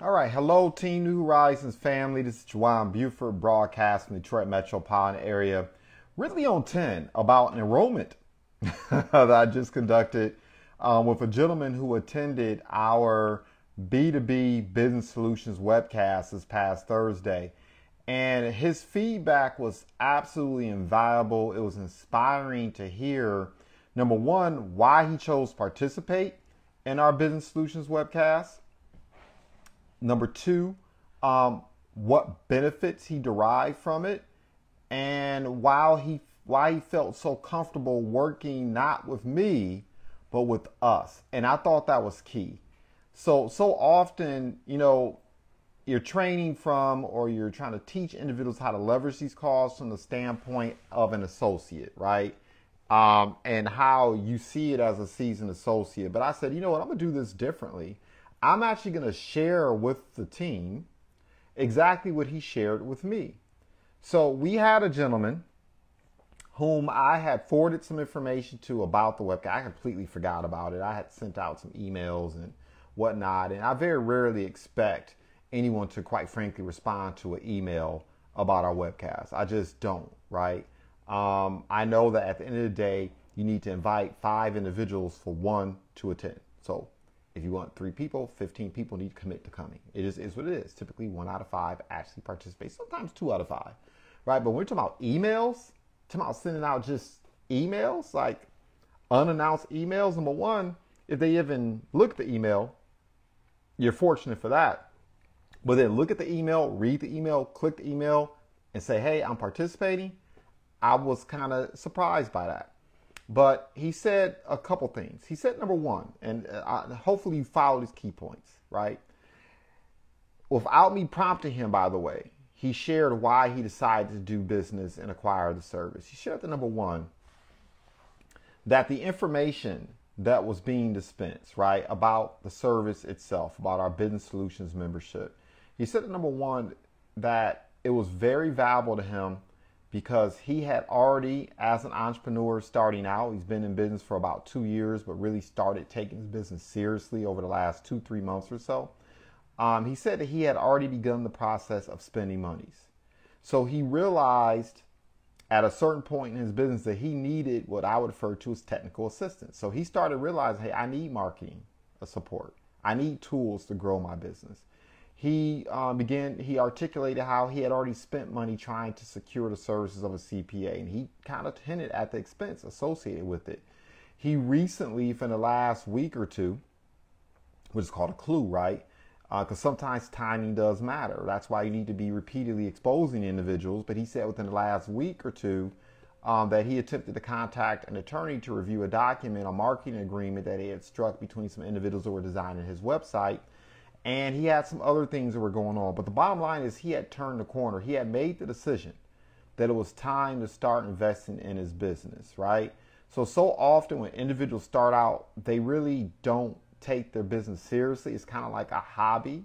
All right, hello, Team New Horizons family. This is Juwan Buford, broadcast from the Detroit metropolitan area. Really on 10 about an enrollment that I just conducted with a gentleman who attended our B2B Business Solutions webcast this past Thursday. And his feedback was absolutely invaluable. It was inspiring to hear, number one, why he chose to participate in our Business Solutions webcast. Number two, what benefits he derived from it, and why he felt so comfortable working not with me, but with us. And I thought that was key. So often, you're training from or you're trying to teach individuals how to leverage these calls from the standpoint of an associate, right? And how you see it as a seasoned associate. But I said, you know what, I'm gonna do this differently. I'm actually going to share with the team exactly what he shared with me. So we had a gentleman whom I had forwarded some information to about the webcast. I completely forgot about it. I had sent out some emails and whatnot, and I very rarely expect anyone to, quite frankly, respond to an email about our webcast. I just don't, right? I know that at the end of the day, you need to invite 5 individuals for one to attend. So if you want 3 people, 15 people need to commit to coming. It is what it is. Typically 1 out of 5 actually participate. Sometimes 2 out of 5, right? But when we're talking about emails, talking about sending out just emails, like unannounced emails, number one, if they even look at the email, you're fortunate for that. But then look at the email, read the email, click the email, and say, hey, I'm participating. I was kind of surprised by that. But he said a couple things. He said, number one, and hopefully you follow these key points, right? Without me prompting him, by the way, he shared why he decided to do business and acquire the service. He shared the number one, that the information that was being dispensed, right, about the service itself, about our Business Solutions membership. He said the number one, that it was very valuable to him because he had already, as an entrepreneur starting out, he's been in business for about 2 years, but really started taking his business seriously over the last 2-3 months or so. He said that he had already begun the process of spending monies. So he realized at a certain point in his business that he needed what I would refer to as technical assistance. So he started realizing, hey, I need marketing support. I need tools to grow my business. He articulated how he had already spent money trying to secure the services of a CPA, and he kind of hinted at the expense associated with it. He recently, for the last week or two, which is called a clue, right? Because sometimes timing does matter. That's why you need to be repeatedly exposing individuals. But he said within the last week or two that he attempted to contact an attorney to review a document, a marketing agreement that he had struck between some individuals who were designing his website. And he had some other things that were going on. But the bottom line is he had turned the corner. He had made the decision that it was time to start investing in his business, right? So often when individuals start out, they really don't take their business seriously. It's kind of like a hobby.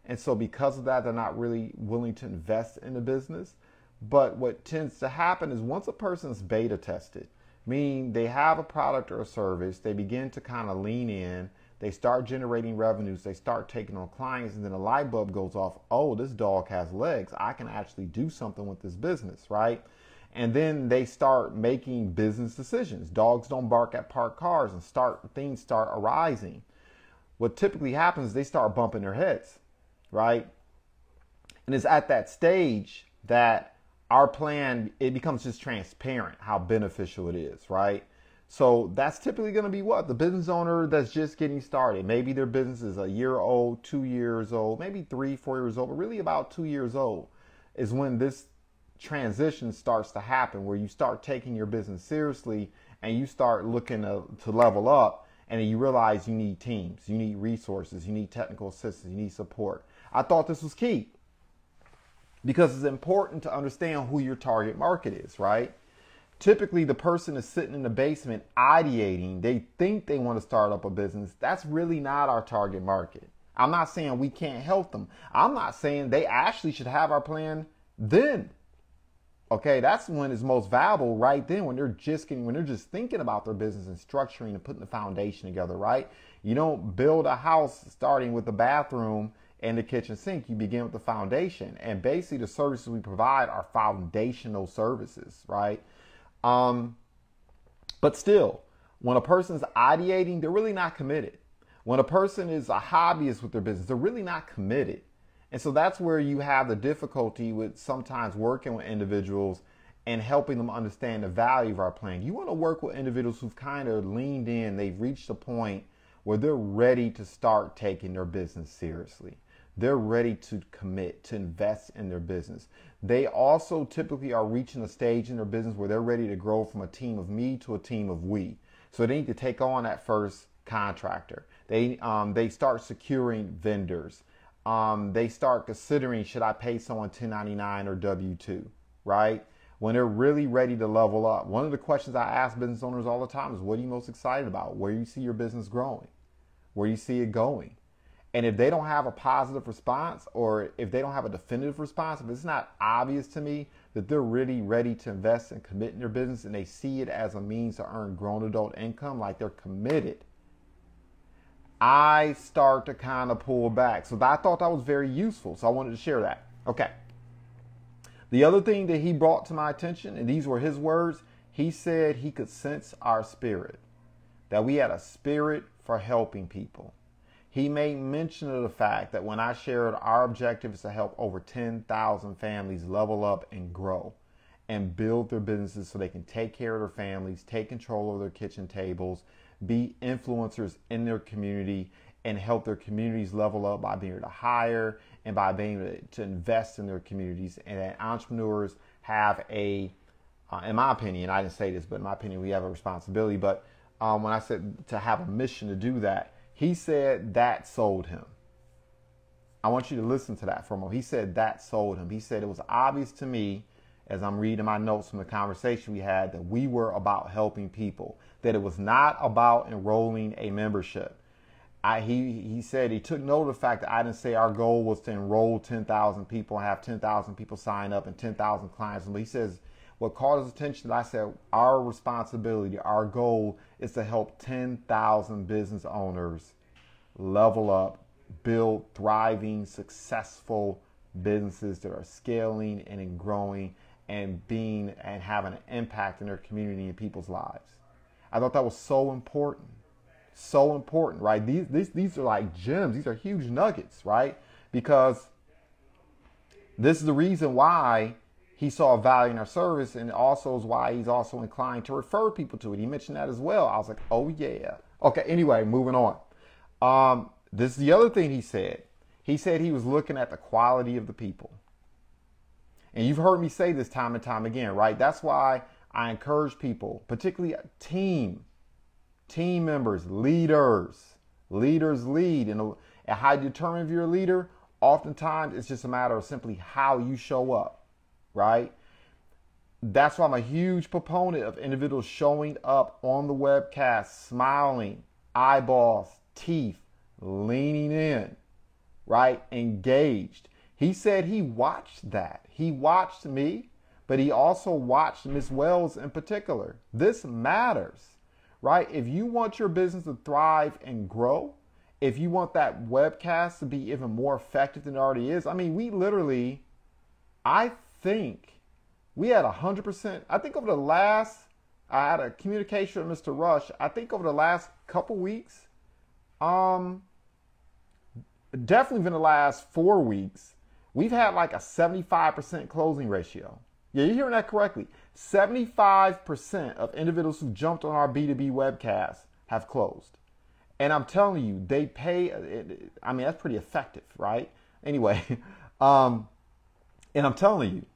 And so because of that, they're not really willing to invest in the business. But what tends to happen is once a person's beta tested, meaning they have a product or a service, they begin to kind of lean in. They start generating revenues, they start taking on clients, and then a light bulb goes off. Oh, this dog has legs. I can actually do something with this business, right? And then they start making business decisions. Dogs don't bark at parked cars, and things start arising. What typically happens is they start bumping their heads, right? And it's at that stage that our plan, it becomes just transparent how beneficial it is, right? So that's typically going to be what? The business owner that's just getting started. Maybe their business is a year old, 2 years old, maybe 3-4 years old, but really about 2 years old is when this transition starts to happen, where you start taking your business seriously and you start looking to level up, and then you realize you need teams, you need resources, you need technical assistance, you need support. I thought this was key because it's important to understand who your target market is, right? Typically, the person is sitting in the basement ideating. They think they want to start up a business. That's really not our target market. I'm not saying we can't help them. I'm not saying they actually should have our plan then. Okay, that's when it's most valuable, right then, when they're just thinking about their business and structuring and putting the foundation together, right? You don't build a house starting with a bathroom and the kitchen sink. You begin with the foundation. And basically the services we provide are foundational services, right? But still, when a person's ideating, they're really not committed. When a person is a hobbyist with their business, they're really not committed. And so that's where you have the difficulty with sometimes working with individuals and helping them understand the value of our plan. You want to work with individuals who've kind of leaned in. They've reached a point where they're ready to start taking their business seriously. They're ready to commit, to invest in their business. They also typically are reaching a stage in their business where they're ready to grow from a team of me to a team of we. So they need to take on that first contractor. They start securing vendors. They start considering, should I pay someone 1099 or W-2, right? When they're really ready to level up. One of the questions I ask business owners all the time is, what are you most excited about? Where do you see your business growing? Where do you see it going? And if they don't have a positive response, or if they don't have a definitive response, if it's not obvious to me that they're really ready to invest and commit in their business and they see it as a means to earn grown adult income, like they're committed, I start to kind of pull back. So I thought that was very useful. So I wanted to share that. Okay. The other thing that he brought to my attention, and these were his words, he said he could sense our spirit, that we had a spirit for helping people. He made mention of the fact that when I shared our objective is to help over 10,000 families level up and grow and build their businesses so they can take care of their families, take control of their kitchen tables, be influencers in their community, and help their communities level up by being able to hire and by being able to invest in their communities. And that entrepreneurs have in my opinion, I didn't say this, but in my opinion, we have a responsibility. But when I said to have a mission to do that, he said that sold him. I want you to listen to that for a moment. He said that sold him. He said it was obvious to me as I'm reading my notes from the conversation we had that we were about helping people, that it was not about enrolling a membership. He said he took note of the fact that I didn't say our goal was to enroll 10,000 people and have 10,000 people sign up and 10,000 clients. But he says what caught his attention, I said our responsibility, our goal is to help 10,000 business owners level up, build thriving, successful businesses that are scaling and growing and having an impact in their community and people's lives. I thought that was so important. So important, right? These are like gems. These are huge nuggets, right? Because this is the reason why he saw value in our service, and also is why he's also inclined to refer people to it. He mentioned that as well. I was like, oh yeah. Okay, anyway, moving on. This is the other thing he said. He said he was looking at the quality of the people. And you've heard me say this time and time again, right? That's why I encourage people, particularly team members, leaders lead. And how you determine if you're a leader, oftentimes it's just a matter of simply how you show up, right? That's why I'm a huge proponent of individuals showing up on the webcast, smiling, eyeballs, teeth, leaning in, right? Engaged. He said he watched that. He watched me, but he also watched Ms. Wells in particular. This matters, right? If you want your business to thrive and grow, if you want that webcast to be even more effective than it already is, I mean, I think we had 100%. I think I had a communication with Mr. Rush. I think over the last couple weeks, definitely in the last 4 weeks, we've had like a 75% closing ratio. Yeah, you're hearing that correctly. 75% of individuals who jumped on our B2B webcast have closed. And I'm telling you, they pay. I mean, that's pretty effective, right? Anyway, and I'm telling you,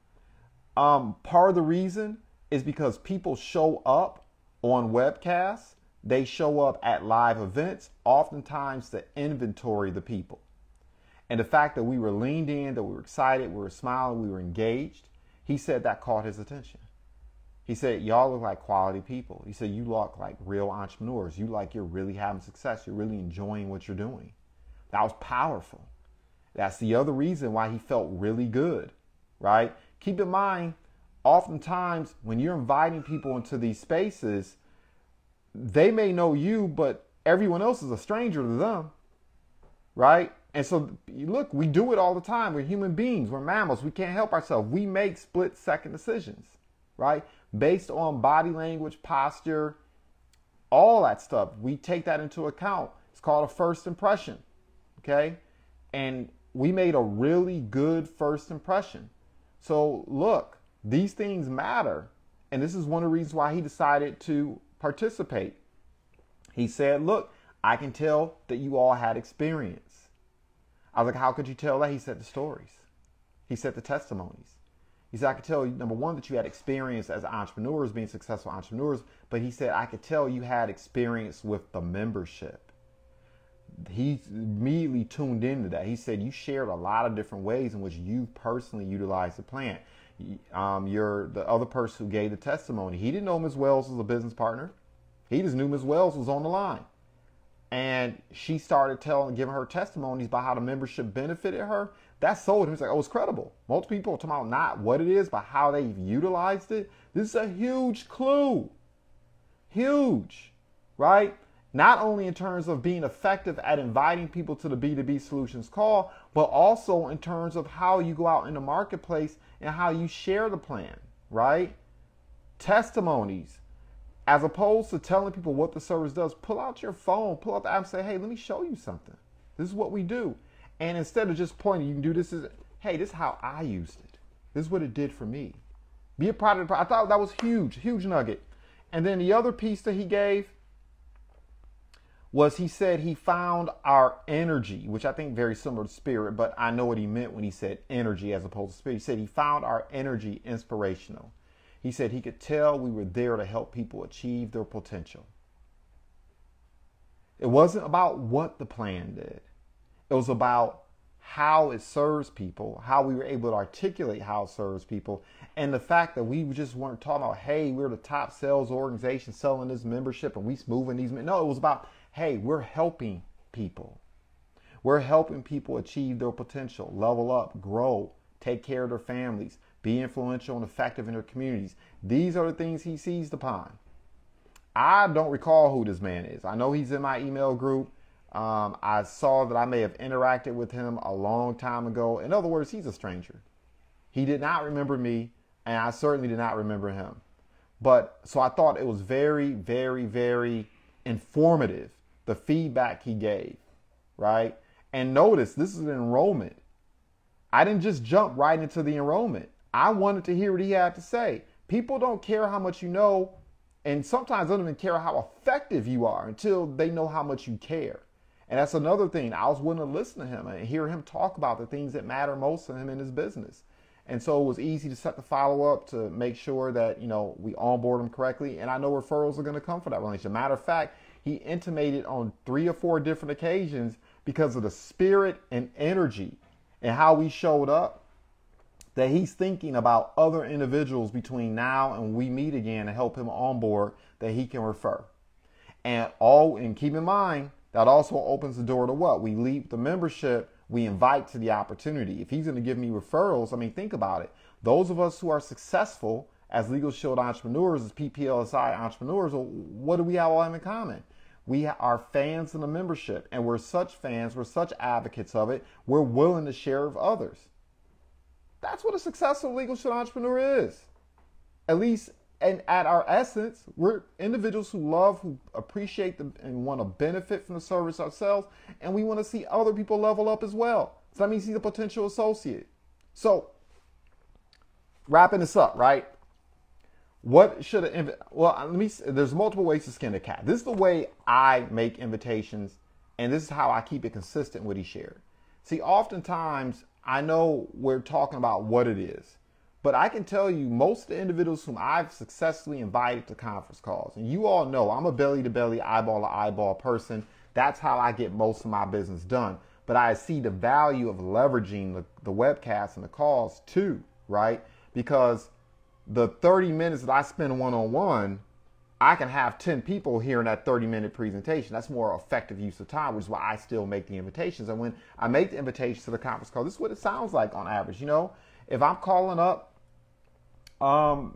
part of the reason is because people show up on webcasts. They show up at live events, oftentimes to inventory the people. And the fact that we were leaned in, that we were excited, we were smiling, we were engaged, he said that caught his attention. He said, y'all look like quality people. He said, you look like real entrepreneurs. You like you're really having success. You're really enjoying what you're doing. That was powerful. That's the other reason why he felt really good, right? Keep in mind, oftentimes when you're inviting people into these spaces, they may know you, but everyone else is a stranger to them, right? And so, look, we do it all the time. We're human beings. We're mammals. We can't help ourselves. We make split-second decisions, right? Based on body language, posture, all that stuff. We take that into account. It's called a first impression, okay? And we made a really good first impression. So, look, these things matter. And this is one of the reasons why he decided to participate. He said, look, I can tell that you all had experience. I was like, how could you tell that? He said the stories. He said the testimonies. He said, I could tell you, number one, that you had experience as entrepreneurs, being successful entrepreneurs. But he said, I could tell you had experience with the membership. He immediately tuned into that. He said, you shared a lot of different ways in which you personally utilized the plan. You're the other person who gave the testimony. He didn't know Ms. Wells was a business partner. He just knew Ms. Wells was on the line. And she started giving her testimonies about how the membership benefited her. That sold him. He's like, oh, it's credible. Most people are talking about not what it is, but how they've utilized it. This is a huge clue. Huge, right? Not only in terms of being effective at inviting people to the B2B Solutions call, but also in terms of how you go out in the marketplace and how you share the plan, right? Testimonies. As opposed to telling people what the service does, pull out your phone, pull out the app and say, hey, let me show you something. This is what we do. And instead of just pointing, you can do this, hey, this is how I used it. This is what it did for me. Be a product. I thought that was huge, huge nugget. And then the other piece that he gave was he said he found our energy, which I think very similar to spirit, but I know what he meant when he said energy as opposed to spirit. He said he found our energy inspirational. He said he could tell we were there to help people achieve their potential. It wasn't about what the plan did. It was about how it serves people, how we were able to articulate how it serves people, and the fact that we just weren't talking about, hey, we're the top sales organization selling this membership and we moving these. No, it was about, hey, we're helping people. We're helping people achieve their potential, level up, grow, take care of their families, be influential and effective in their communities. These are the things he seized upon. I don't recall who this man is. I know he's in my email group. I saw that I may have interacted with him a long time ago. In other words, he's a stranger. He did not remember me, and I certainly did not remember him. But so I thought it was very, very, very informative, the feedback he gave, right? And notice, this is an enrollment. I didn't just jump right into the enrollment. I wanted to hear what he had to say. People don't care how much you know, and sometimes they don't even care how effective you are until they know how much you care. And that's another thing. I was willing to listen to him and hear him talk about the things that matter most to him in his business. And so it was easy to set the follow-up to make sure that, we onboard him correctly. And I know referrals are going to come for that relationship. Matter of fact, he intimated on 3 or 4 different occasions because of the spirit and energy and how we showed up, that he's thinking about other individuals between now and we meet again to help him onboard that he can refer. And keep in mind, that also opens the door to what? We leave the membership, we invite to the opportunity. If he's going to give me referrals, think about it. Those of us who are successful as Legal Shield entrepreneurs, as PPLSI entrepreneurs, what do we all have in common? We are fans of the membership, and we're such fans, we're such advocates of it, we're willing to share with others. That's what a successful Legal Shield entrepreneur is. At least, and at our essence, we're individuals who love, who appreciate and want to benefit from the service ourselves, and we want to see other people level up as well. So that means he's a potential associate. So, wrapping this up, right? There's multiple ways to skin a cat. This is the way I make invitations, and this is how I keep it consistent with what he shared. See, oftentimes, I know we're talking about what it is, but I can tell you most of the individuals whom I've successfully invited to conference calls, and you all know I'm a belly-to-belly, eyeball-to-eyeball person. That's how I get most of my business done. But I see the value of leveraging the webcasts and the calls too, right? Because the 30 minutes that I spend one-on-one, I can have 10 people hearing that 30-minute presentation. That's more effective use of time, which is why I still make the invitations. And when I make the invitations to the conference call, this is what it sounds like on average. If I'm calling up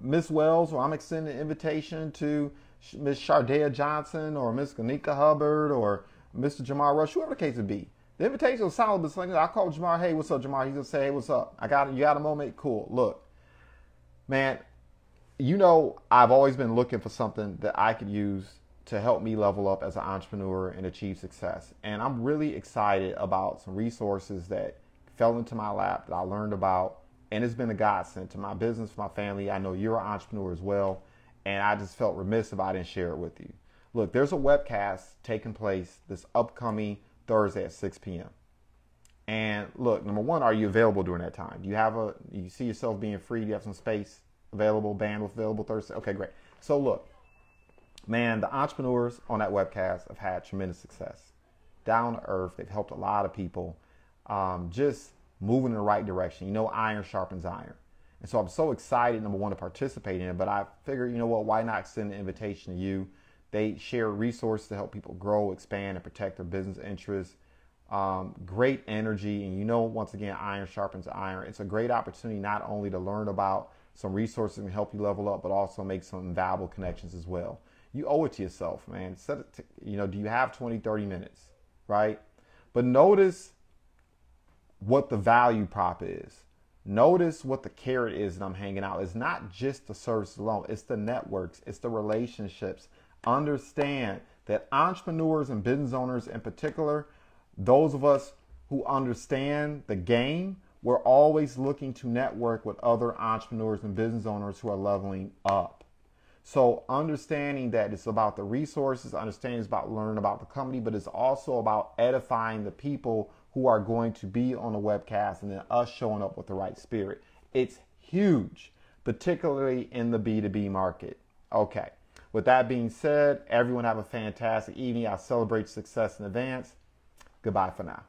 Miss Wells, or I'm extending an invitation to Miss Shardea Johnson or Miss Kanika Hubbard or Mr. Jamar Rush, whoever the case would be, The invitation was solid, but like, I called Jamar. Hey, what's up, Jamar? He's gonna say, hey, what's up? You got a moment? Cool. Look, man, I've always been looking for something that I could use to help me level up as an entrepreneur and achieve success. And I'm really excited about some resources that fell into my lap that I learned about. And it's been a godsend to my business, my family. I know you're an entrepreneur as well. And I just felt remiss if I didn't share it with you. Look, there's a webcast taking place this upcoming Thursday at 6 p.m. And look, number one, are you available during that time? You see yourself being free? Do you have some space available, bandwidth available Thursday? Okay, great. So look, man, the entrepreneurs on that webcast have had tremendous success. Down to earth, they've helped a lot of people just moving in the right direction. Iron sharpens iron. And so I'm so excited, number one, to participate in it. But I figured, why not extend the invitation to you? They share resources to help people grow, expand, and protect their business interests. Great energy. And once again, iron sharpens iron. It's a great opportunity not only to learn about some resources and help you level up, but also make some valuable connections as well. You owe it to yourself, man. Do you have 20, 30 minutes, right? But notice what the value prop is. Notice what the carrot is that I'm hanging out. It's not just the service alone. It's the networks. It's the relationships. Understand that entrepreneurs and business owners in particular, those of us who understand the game, we're always looking to network with other entrepreneurs and business owners who are leveling up. So understanding that it's about the resources, understanding it's about learning about the company, but it's also about edifying the people who are going to be on the webcast and then us showing up with the right spirit. It's huge, particularly in the B2B market. Okay. With that being said, everyone have a fantastic evening. I celebrate success in advance. Goodbye for now.